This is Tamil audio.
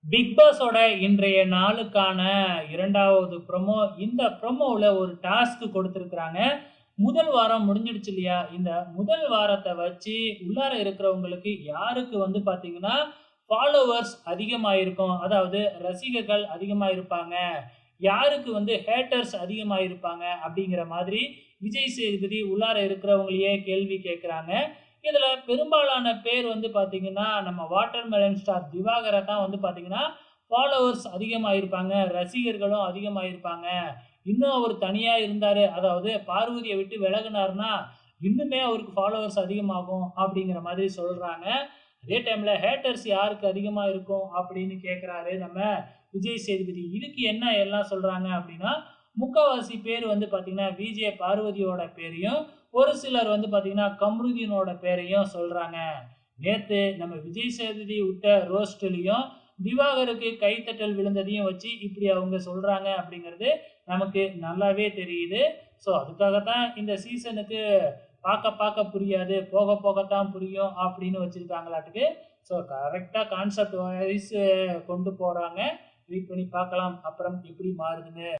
பிக் பாஸோட இன்றைய நாளுக்கான 2வது ப்ரோமோ. இந்த ப்ரோமோவுல ஒரு டாஸ்க் கொடுத்திருக்கிறாங்க. முதல் வாரம் முடிஞ்சிடுச்சு இல்லையா? இந்த முதல் வாரத்த வச்சு உள்ளார இருக்கிறவங்களுக்கு யாருக்கு வந்து பார்த்தீங்கன்னா, ஃபாலோவர்ஸ் அதிகமா இருக்கும். அதாவது ரசிகர்கள் அதிகமா இருப்பாங்க. யாருக்கு வந்து ஹேட்டர்ஸ் அதிகமா இருப்பாங்க அப்படிங்கிற மாதிரி விஜய் சேதுபதி உள்ளார இருக்கிறவங்களையே கேள்வி கேட்கிறாங்க. இதுல பெரும்பாலான பேர் வந்து பார்த்தீங்கன்னா, நம்ம வாட்டர் மெலன் ஸ்டார் திவாகர தான் வந்து பார்த்தீங்கன்னா, ஃபாலோவர்ஸ் அதிகமா இருப்பாங்க. ரசிகர்களும் அதிகமா இருப்பாங்க. இன்னும் அவரு தனியா இருந்தாரு, அதாவது பார்வதிய விட்டு விலகுனாருன்னா, இன்னுமே அவருக்கு ஃபாலோவர்ஸ் அதிகமாகும் அப்படிங்கிற மாதிரி சொல்றாங்க. அதே டைம்ல ஹேட்டர்ஸ் யாருக்கு அதிகமா இருக்கும் அப்படின்னு கேட்கிறாரு நம்ம விஜய் சேதுபதி. இதுக்கு என்ன எல்லாம் சொல்றாங்க அப்படின்னா, முக்காவாசி பேர் வந்து பார்த்தீங்கன்னா, விஜே பார்வதியோட பேரையும், ஒரு சிலர் வந்து பார்த்தீங்கன்னா, கம்ருதீனோட பேரையும் சொல்றாங்க. நேத்து நம்ம விஜய் சேதுபதி விட்ட ரோஸ்ட்லயும், திவாகருக்கு கைத்தட்டல் விழுந்ததையும் வச்சு இப்படி அவங்க சொல்றாங்க அப்படிங்கிறது நமக்கு நல்லாவே தெரியுது. ஸோ அதுக்காக தான் இந்த சீசனுக்கு பார்க்க பார்க்க புரியாது, போக போகத்தான் புரியும் அப்படின்னு வச்சிருக்காங்களாட்டுக்கு. ஸோ கரெக்ட்டா கான்செப்ட் வைஸ் கொண்டு போறாங்க. வெயிட் பண்ணி பார்க்கலாம். அப்புறம் எப்படி மாறுதுன்னு.